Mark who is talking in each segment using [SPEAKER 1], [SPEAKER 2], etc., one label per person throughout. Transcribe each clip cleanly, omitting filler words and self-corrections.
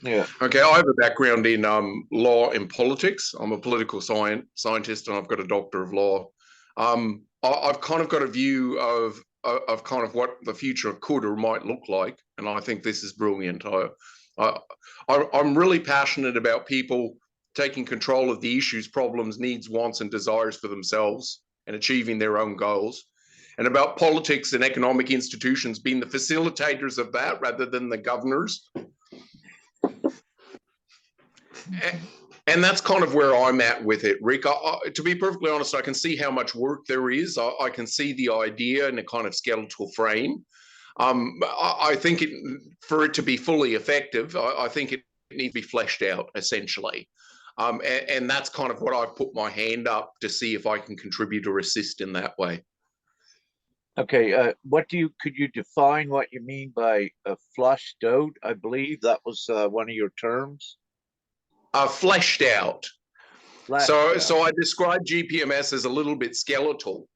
[SPEAKER 1] Yeah.
[SPEAKER 2] Okay, I have a background in law and politics. I'm a political scientist, and I've got a doctor of law. I've kind of got a view of kind of what the future could or might look like, and I think this is brilliant. I, I'm really passionate about people taking control of the issues, problems, needs, wants, and desires for themselves and achieving their own goals, and about politics and economic institutions being the facilitators of that rather than the governors. And that's kind of where I'm at with it, Rick. To be perfectly honest, I can see how much work there is. I can see the idea in a kind of skeletal frame. I think for it to be fully effective, I think it needs to be fleshed out, essentially. And that's kind of what I've put my hand up to see if I can contribute or assist in that way.
[SPEAKER 1] Okay. Could you define what you mean by flushed out? I believe that was one of your terms.
[SPEAKER 2] Fleshed out.
[SPEAKER 1] Fleshed
[SPEAKER 2] So
[SPEAKER 1] out.
[SPEAKER 2] I describe GPMS as a little bit skeletal.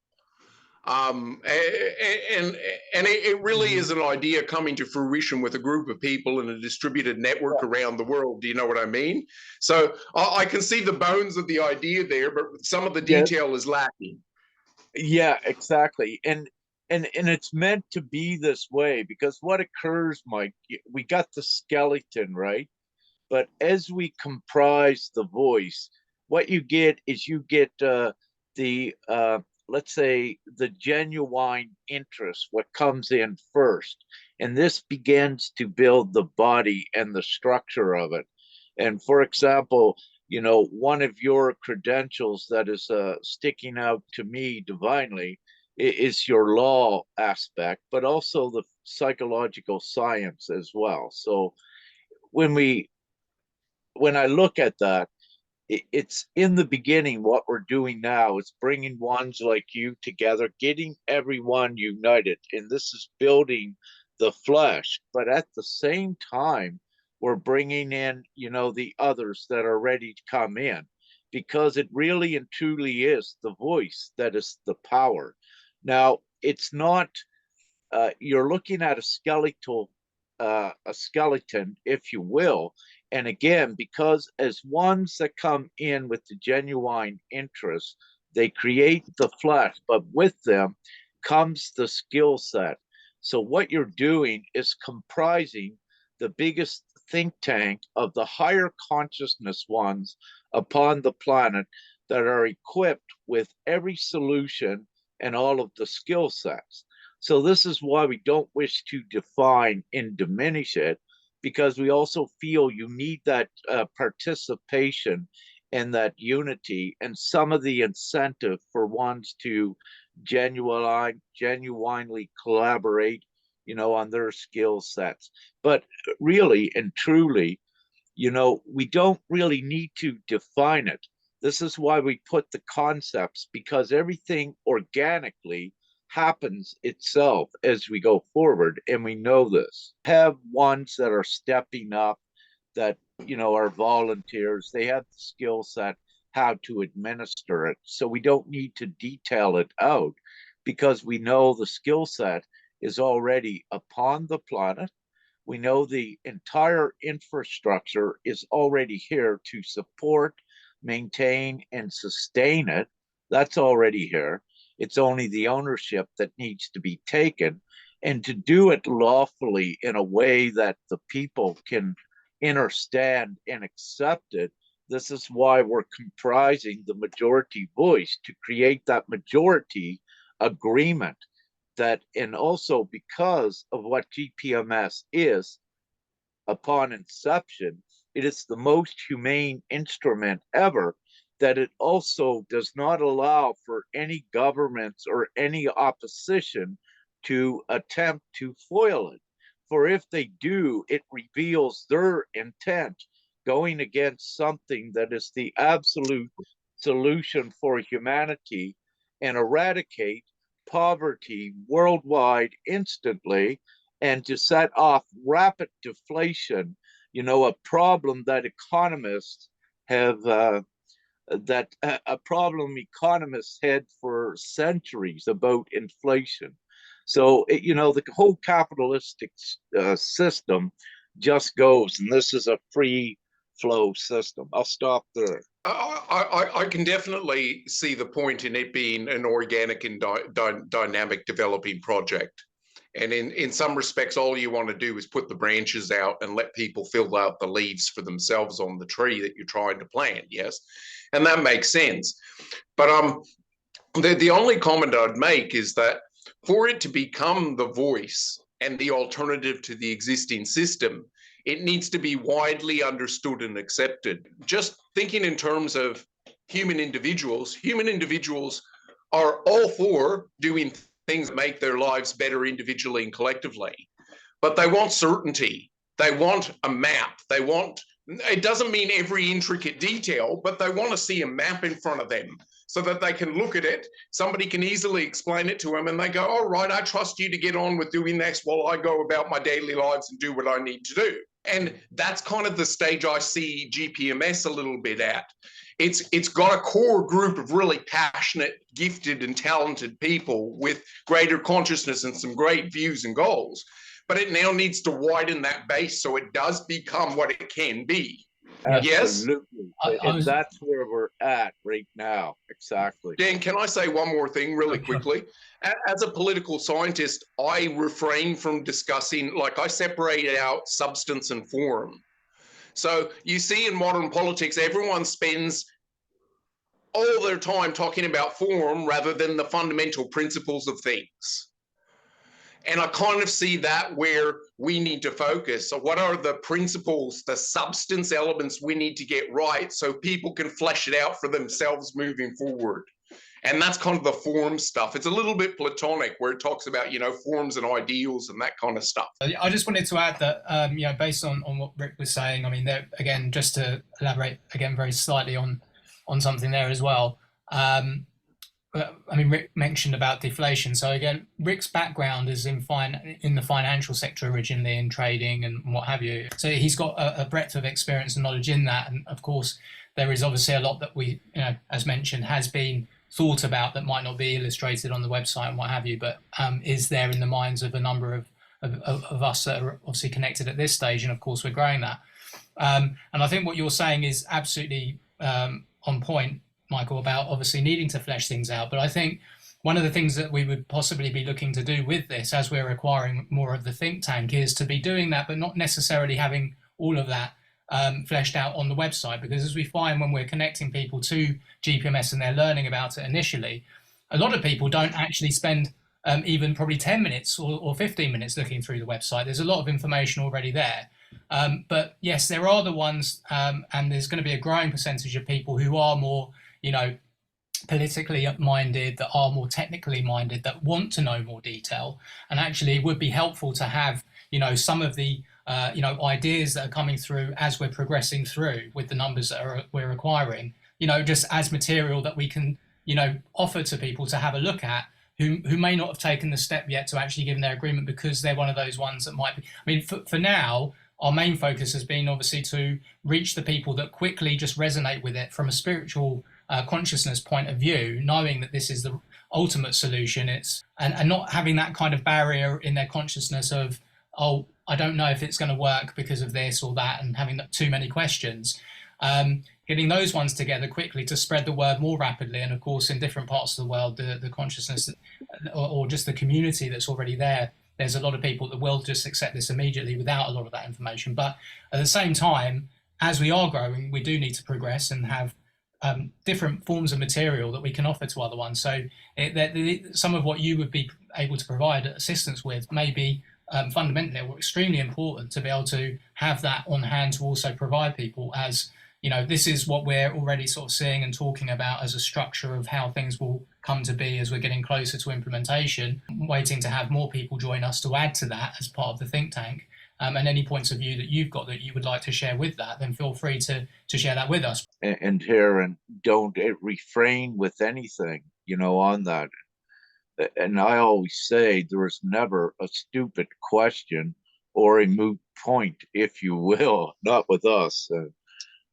[SPEAKER 2] And it really is an idea coming to fruition with a group of people in a distributed network around the world. Do you know what I mean? So I can see the bones of the idea there, but some of the
[SPEAKER 1] Yeah.
[SPEAKER 2] detail is lacking.
[SPEAKER 1] Yeah, exactly. And it's meant to be this way because what occurs, Mike, we got the skeleton, right? But as we comprise the voice, what you get is you get the let's say the genuine interest, what comes in first, and this begins to build the body and the structure of it. And for example, one of your credentials that is sticking out to me divinely is your law aspect, but also the psychological science as well. So when we when I look at that, it's in the beginning. What we're doing now is bringing ones like you together, getting everyone united, and this is building the flesh. But at the same time, we're bringing in, the others that are ready to come in, because it really and truly is the voice that is the power. Now, it's not. You're looking at a skeleton, if you will. And again, because as ones that come in with the genuine interest, they create the flesh, but with them comes the skill set. So what you're doing is comprising the biggest think tank of the higher consciousness ones upon the planet that are equipped with every solution and all of the skill sets. So this is why we don't wish to define and diminish it, because we also feel you need that participation and that unity and some of the incentive for ones to genuinely collaborate, on their skill sets. But really and truly, we don't really need to define it. This is why we put the concepts, because everything organically happens itself as we go forward, and we know this. Have ones that are stepping up, that are volunteers. They have the skill set how to administer it, so we don't need to detail it out, because we know the skill set is already upon the planet. We know the entire infrastructure is already here to support, maintain, and sustain it. That's already here. It's only the ownership that needs to be taken, and to do it lawfully in a way that the people can understand and accept it. This is why we're comprising the majority voice, to create that majority agreement. That, and also because of what GPMS is, upon inception, it is the most humane instrument ever, that it also does not allow for any governments or any opposition to attempt to foil it. For if they do, it reveals their intent going against something that is the absolute solution for humanity, and eradicate poverty worldwide instantly, and to set off rapid deflation, a problem that economists have that a problem economists had for centuries about inflation. So the whole capitalistic system just goes, and this is a free flow system. I'll stop there.
[SPEAKER 2] I can definitely see the point in it being an organic and dynamic developing project. And in some respects, all you want to do is put the branches out and let people fill out the leaves for themselves on the tree that you're trying to plant. Yes. And that makes sense. But the only comment I'd make is that for it to become the voice and the alternative to the existing system, it needs to be widely understood and accepted. Just thinking in terms of human individuals are all for doing things that make their lives better individually and collectively, but they want certainty. They want a map. They want, it doesn't mean every intricate detail, but they want to see a map in front of them so that they can look at it. Somebody can easily explain it to them and they go, all right, I trust you to get on with doing this while I go about my daily lives and do what I need to do. And that's kind of the stage I see GPMS a little bit at. It's got a core group of really passionate, gifted, and talented people with greater consciousness and some great views and goals. But it now needs to widen that base so it does become what it can be. Yes?
[SPEAKER 1] Absolutely. And that's where we're at right now. Exactly.
[SPEAKER 2] Dan, can I say one more thing really quickly? As a political scientist, I refrain from discussing, like I separate out substance and form. So you see in modern politics, everyone spends all their time talking about form rather than the fundamental principles of things. And I kind of see that where we need to focus. So what are the principles, the substance elements we need to get right so people can flesh it out for themselves moving forward? And that's kind of the form stuff. It's a little bit Platonic where it talks about, forms and ideals and that kind of stuff.
[SPEAKER 3] I just wanted to add that, based on what Rick was saying, I mean, there, again, just to elaborate again very slightly on something there as well. Rick mentioned about deflation. So again, Rick's background is in the financial sector originally, in trading and what have you. So he's got a breadth of experience and knowledge in that. And of course, there is obviously a lot that we, as mentioned, has been thought about that might not be illustrated on the website and what have you, but is there in the minds of a number of us that are obviously connected at this stage. And of course, we're growing that. And I think what you're saying is absolutely on point, Michael, about obviously needing to flesh things out. But I think one of the things that we would possibly be looking to do with this, as we're acquiring more of the think tank, is to be doing that, but not necessarily having all of that fleshed out on the website. Because as we find when we're connecting people to GPMS and they're learning about it initially, a lot of people don't actually spend even probably 10 minutes or 15 minutes looking through the website. There's a lot of information already there. But yes, there are the ones, and there's going to be a growing percentage of people who are more politically minded, that are more technically minded, that want to know more detail, and actually it would be helpful to have some of the ideas that are coming through as we're progressing through with the numbers that we're acquiring, just as material that we can offer to people to have a look at, who may not have taken the step yet to actually give their agreement, because they're one of those ones that might be. I mean, for now, our main focus has been obviously to reach the people that quickly just resonate with it from a spiritual consciousness point of view, knowing that this is the ultimate solution. And not having that kind of barrier in their consciousness of, oh, I don't know if it's going to work because of this or that, and having too many questions. Getting those ones together quickly to spread the word more rapidly. And of course, in different parts of the world, the consciousness or just the community that's already there, there's a lot of people that will just accept this immediately without a lot of that information. But at the same time, as we are growing, we do need to progress and have different forms of material that we can offer to other ones. So some of what you would be able to provide assistance with may be fundamentally or extremely important to be able to have that on hand to also provide people, as this is what we're already sort of seeing and talking about as a structure of how things will come to be as we're getting closer to implementation. I'm waiting to have more people join us to add to that as part of the think tank. And any points of view that you've got that you would like to share with that, then feel free to share that with us.
[SPEAKER 1] And don't refrain with anything, on that. And I always say there is never a stupid question or a moot point, if you will, not with us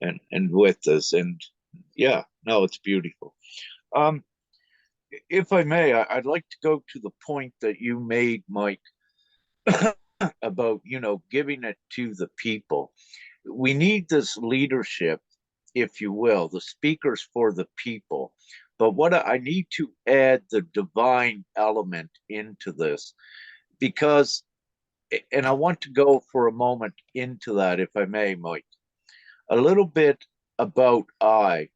[SPEAKER 1] and with us. And yeah, no, it's beautiful. If I may, I'd like to go to the point that you made, Mike, about, giving it to the people. We need this leadership, if you will, the speakers for the people. But what I need to add the divine element into this, because, and I want to go for a moment into that, if I may, Mike, a little bit about I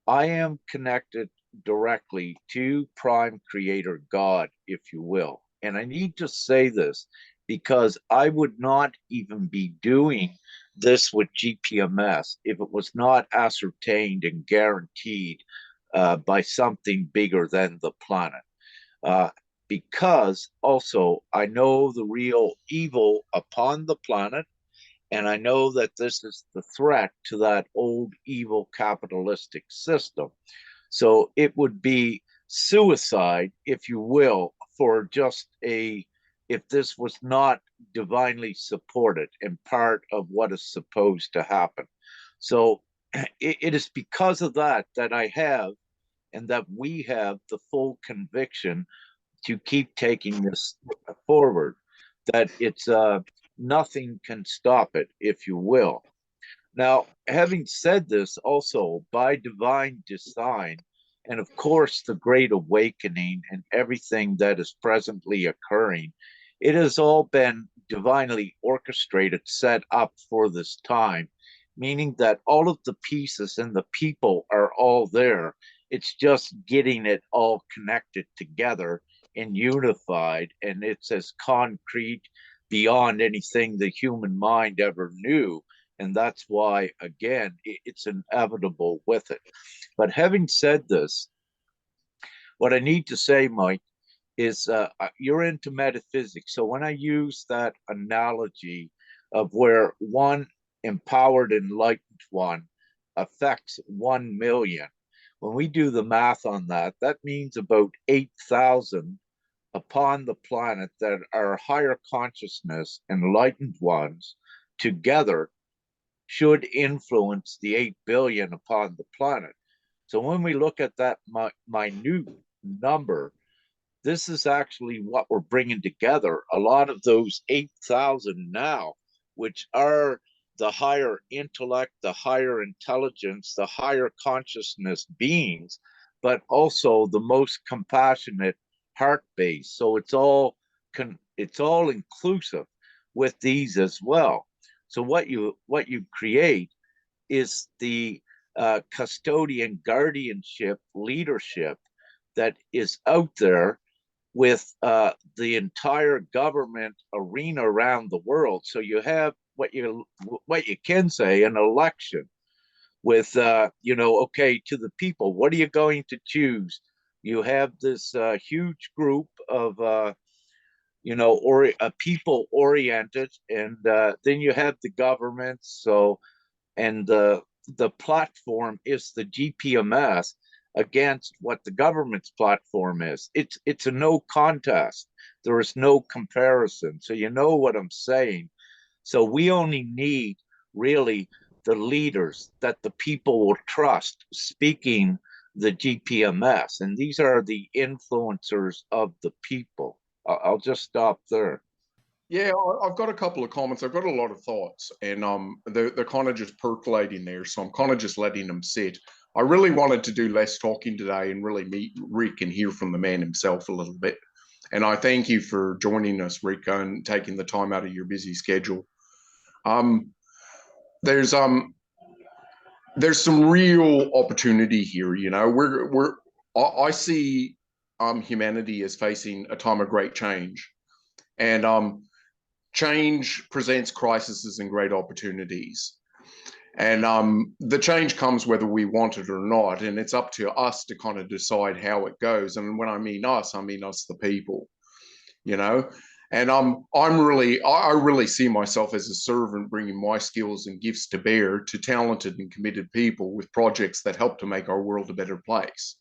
[SPEAKER 1] am connected directly to Prime Creator God, if you will. And I need to say this because I would not even be doing this with GPMS if it was not ascertained and guaranteed by something bigger than the planet. Uh, because also I know the real evil upon the planet, and I know that this is the threat to that old evil capitalistic system. So it would be suicide, if you will, for just if this was not divinely supported and part of what is supposed to happen. So it is because of that that I have and that we have the full conviction to keep taking this forward, that it's nothing can stop it, if you will. Now, having said this, also by divine design, and of course, the Great Awakening and everything that is presently occurring, it has all been divinely orchestrated, set up for this time, meaning that all of the pieces and the people are all there. It's just getting it all connected together and unified, and it's as concrete beyond anything the human mind ever knew. And that's why, again, it's inevitable with it. But having said this, what I need to say, Mike, is you're into metaphysics. So when I use that analogy of where one empowered, enlightened one affects 1 million, when we do the math on that, that means about 8,000 upon the planet that are higher consciousness, enlightened ones together should influence the 8 billion upon the planet. So when we look at that minute number, this is actually what we're bringing together. A lot of those 8,000 now, which are the higher intellect, the higher intelligence, the higher consciousness beings, but also the most compassionate heart base. So it's all inclusive with these as well. So what you create is the custodian guardianship leadership that is out there with the entire government arena around the world. So you have what you can say an election with okay, to the people, what are you going to choose? You have this huge group of or a people oriented, and then you have the government. So and the platform is the GPMS against what the government's platform is. It's a no contest. There is no comparison. So you know what I'm saying. So we only need really the leaders that the people will trust speaking the GPMS, and these are the influencers of the people. I'll just stop there.
[SPEAKER 2] Yeah, I've got a couple of comments. I've got a lot of thoughts, and they're kind of just percolating there. So I'm kind of just letting them sit. I really wanted to do less talking today and really meet Rick and hear from the man himself a little bit. And I thank you for joining us, Rick, and taking the time out of your busy schedule. Um, there's some real opportunity here. You know, I see humanity as facing a time of great change, and change presents crises and great opportunities. And the change comes whether we want it or not. And it's up to us to kind of decide how it goes. And when I mean us, the people, you know. And I really see myself as a servant, bringing my skills and gifts to bear to talented and committed people with projects that help to make our world a better place.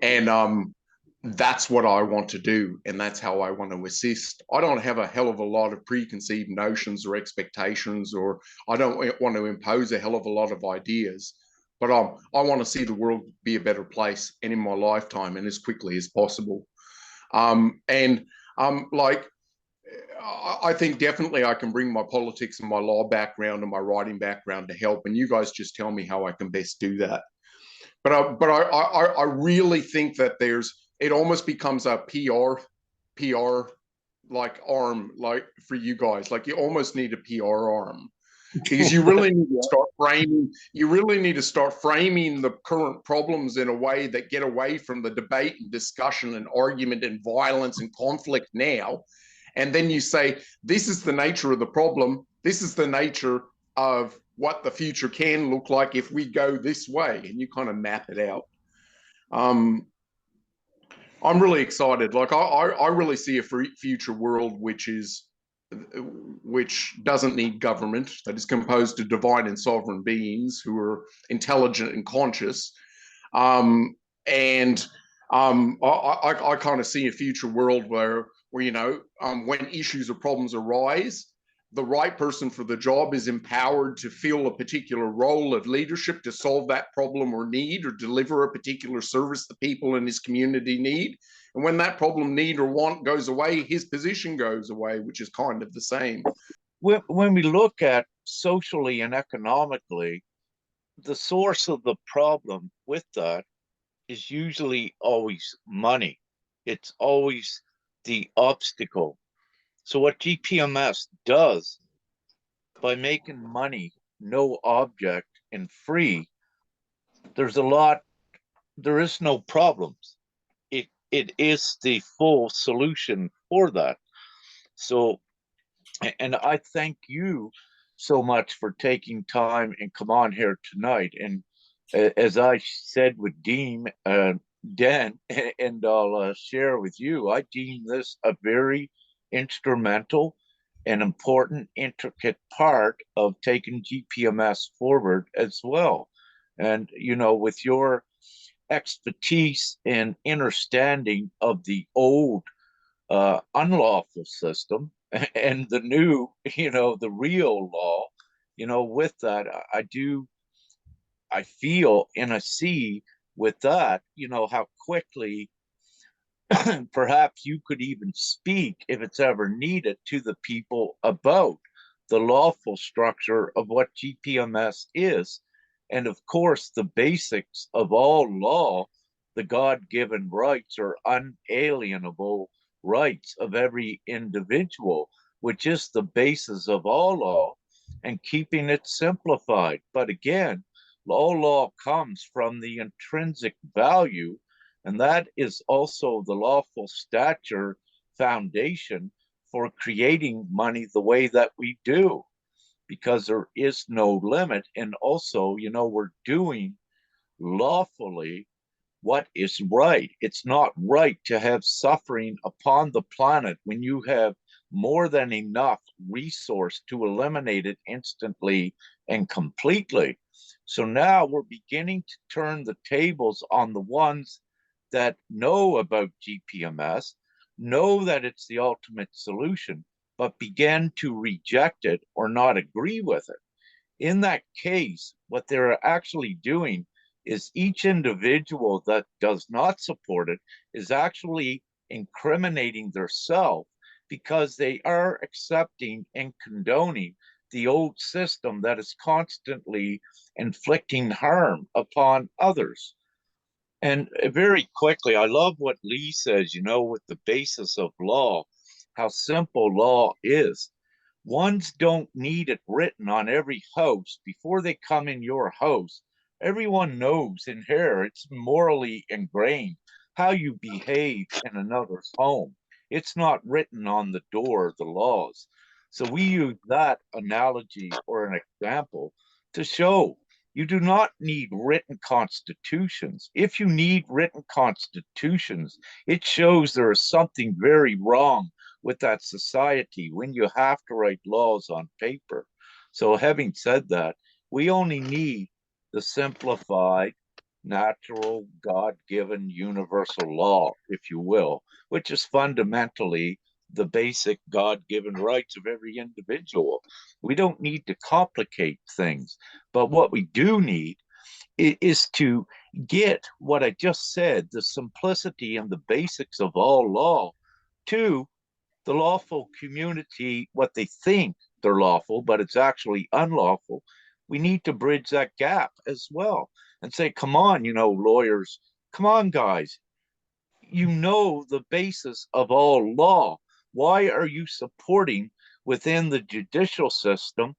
[SPEAKER 2] And that's what I want to do, and that's how I want to assist. I don't have a hell of a lot of preconceived notions or expectations, or I don't want to impose a hell of a lot of ideas, but I want to see the world be a better place, and in my lifetime, and as quickly as possible. And like I think definitely I can bring my politics and my law background and my writing background to help, and you guys just tell me how I can best do that. But I really think that it almost becomes a PR like arm, like for you guys, like you almost need a PR arm, because you really need to start framing. You really need to start framing the current problems in a way that get away from the debate and discussion and argument and violence and conflict now, and then you say, this is the nature of the problem. This is the nature of what the future can look like if we go this way, and you kind of map it out. Um, I'm really excited. Like I really see a future world which doesn't need government, that is composed of divine and sovereign beings who are intelligent and conscious. And I kind of see a future world where when issues or problems arise, the right person for the job is empowered to fill a particular role of leadership to solve that problem or need, or deliver a particular service the people in his community need. And when that problem, need, or want goes away, his position goes away, which is kind of the same.
[SPEAKER 1] When we look at socially and economically, the source of the problem with that is usually always money. It's always the obstacle. So what GPMS does, by making money no object and free, there is no problems. It is the full solution for that. So, and I thank you so much for taking time and come on here tonight. And as I said with Dan, and I'll share with you, I deem this a very instrumental and important, intricate part of taking GPMS forward as well. And, with your expertise and understanding of the old unlawful system and the new, the real law, with that, I feel and I see with that, how quickly perhaps you could even speak, if it's ever needed, to the people about the lawful structure of what GPMS is. And of course, the basics of all law, the God given rights or unalienable rights of every individual, which is the basis of all law, and keeping it simplified. But again, all law comes from the intrinsic value, and that is also the lawful stature foundation for creating money the way that we do, because there is no limit. And also, we're doing lawfully what is right. It's not right to have suffering upon the planet when you have more than enough resource to eliminate it instantly and completely. So now we're beginning to turn the tables on the ones that know about GPMS, know that it's the ultimate solution, but begin to reject it or not agree with it. In that case, what they're actually doing is each individual that does not support it is actually incriminating themselves, because they are accepting and condoning the old system that is constantly inflicting harm upon others. And very quickly, I love what Lee says, with the basis of law, how simple law is. Ones don't need it written on every house before they come in your house. Everyone knows in here it's morally ingrained how you behave in another's home. It's not written on the door of the laws. So we use that analogy or an example to show you do not need written constitutions. If you need written constitutions, it shows there is something very wrong with that society when you have to write laws on paper. So, having said that, we only need the simplified, natural, God given universal law, if you will, which is fundamentally the basic God given rights of every individual. We don't need to complicate things. But what we do need is to get what I just said, the simplicity and the basics of all law, to the lawful community what they think they're lawful, but it's actually unlawful. We need to bridge that gap as well and say, come on, lawyers, come on, guys, the basis of all law. Why are you supporting within the judicial system,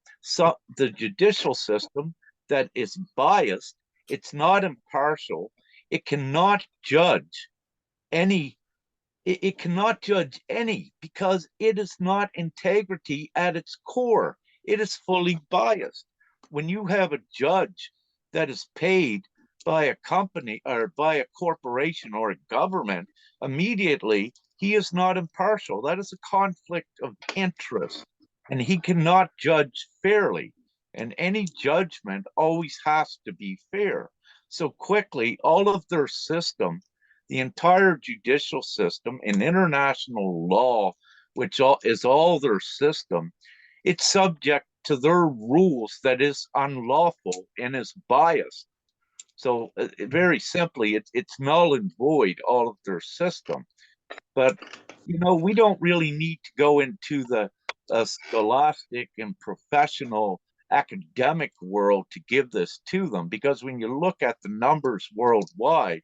[SPEAKER 1] the judicial system that is biased? It's not impartial. It cannot judge any. It cannot judge any because it is not integrity at its core. It is fully biased. When you have a judge that is paid by a company or by a corporation or a government, immediately he is not impartial. That is a conflict of interest, and he cannot judge fairly. And any judgment always has to be fair. So quickly, all of their system, the entire judicial system and international law, which is all their system, it's subject to their rules that is unlawful and is biased. So very simply, it's null and void, all of their system. But, we don't really need to go into the scholastic and professional academic world to give this to them, because when you look at the numbers worldwide,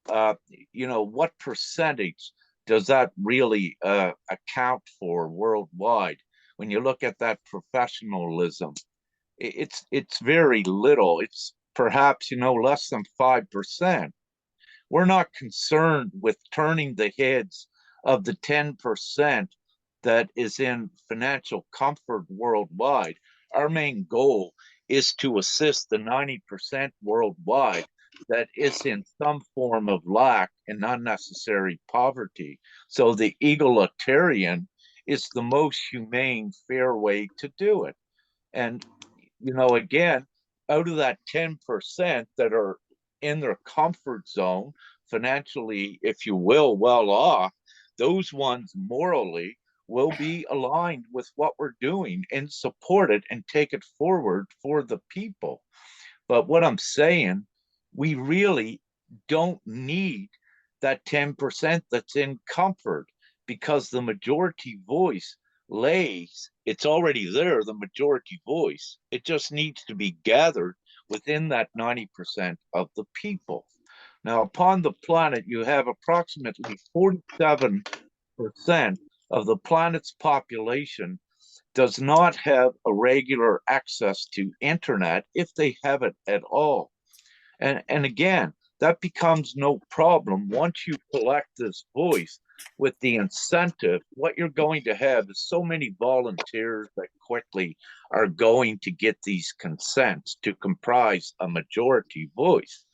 [SPEAKER 1] what percentage does that really account for worldwide? When you look at that professionalism, it's very little. It's perhaps less than 5%. We're not concerned with turning the heads of the 10% that is in financial comfort worldwide. Our main goal is to assist the 90% worldwide that is in some form of lack and unnecessary poverty. So the egalitarian is the most humane, fair way to do it. And, again, out of that 10% that are in their comfort zone, financially, if you will, well off, those ones morally will be aligned with what we're doing and support it and take it forward for the people. But what I'm saying, we really don't need that 10% that's in comfort, because the majority voice it's already there, the majority voice. It just needs to be gathered within that 90% of the people. Now, upon the planet, you have approximately 47% of the planet's population does not have a regular access to internet, if they have it at all. And again, that becomes no problem once you collect this voice with the incentive. What you're going to have is so many volunteers that quickly are going to get these consents to comprise a majority voice.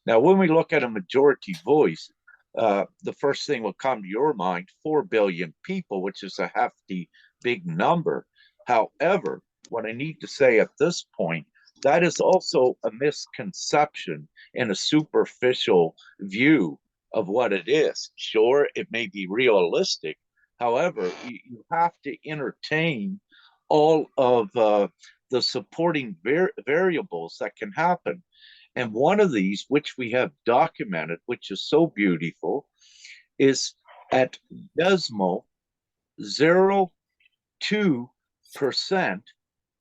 [SPEAKER 1] Now, when we look at a majority voice, the first thing will come to your mind, 4 billion people, which is a hefty, big number. However, what I need to say at this point, that is also a misconception and a superficial view of what it is. Sure, it may be realistic. However, you have to entertain all of the supporting variables that can happen. And one of these, which we have documented, which is so beautiful, is at decimal 0.02%,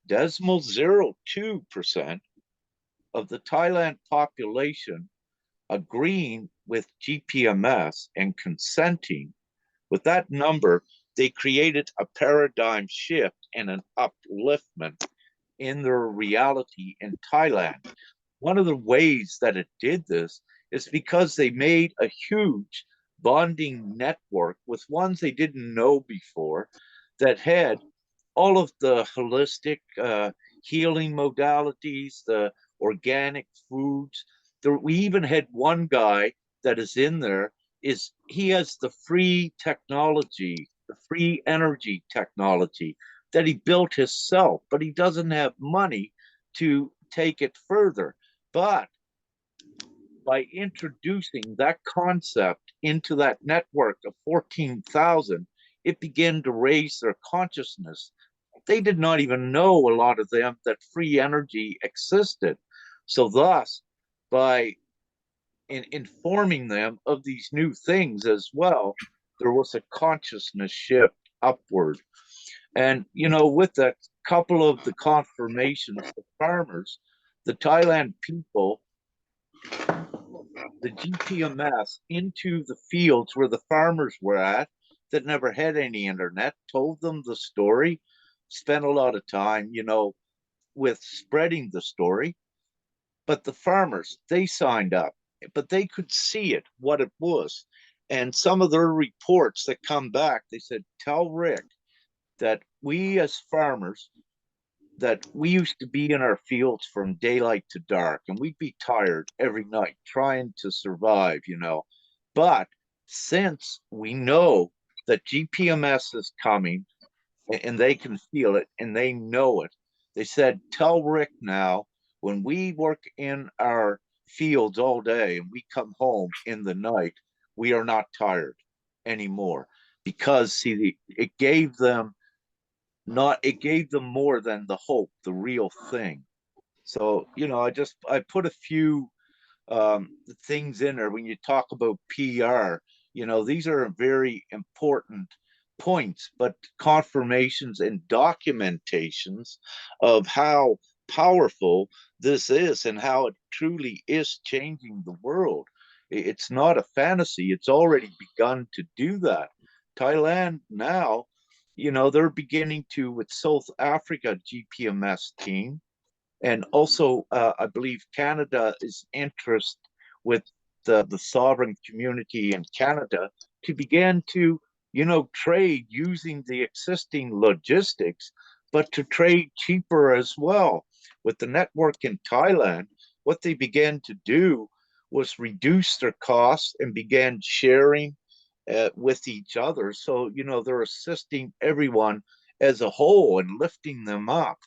[SPEAKER 1] decimal 0.02% of the Thailand population agreeing with GPMS and consenting. With that number, they created a paradigm shift and an upliftment in their reality in Thailand. One of the ways that it did this is because they made a huge bonding network with ones they didn't know before, that had all of the holistic healing modalities, the organic foods. We even had one guy that is in there, he has the free technology, the free energy technology that he built himself, but he doesn't have money to take it further. But by introducing that concept into that network of 14,000, it began to raise their consciousness. They did not even know, a lot of them, that free energy existed. So thus, by informing them of these new things as well, there was a consciousness shift upward. And, with a couple of the confirmations of farmers, the Thailand people, the GPMS into the fields where the farmers were at that never had any internet, told them the story, spent a lot of time, with spreading the story. But the farmers, they signed up, but they could see it, what it was. And some of their reports that come back, they said, tell Rick that we as farmers, that we used to be in our fields from daylight to dark, and we'd be tired every night trying to survive, But since we know that GPMS is coming and they can feel it and they know it, they said, tell Rick now, when we work in our fields all day and we come home in the night, we are not tired anymore. Because see, it gave them more than the hope, the real thing. So, I put a few things in there when you talk about PR. These are very important points, but confirmations and documentations of how powerful this is and how it truly is changing the world. It's not a fantasy, it's already begun to do that. Thailand now, they're beginning to, with South Africa GPMS team, and also I believe Canada is interest with the sovereign community in Canada to begin to, trade using the existing logistics, but to trade cheaper as well. With the network in Thailand, what they began to do was reduce their costs and began sharing with each other. So, they're assisting everyone as a whole and lifting them up.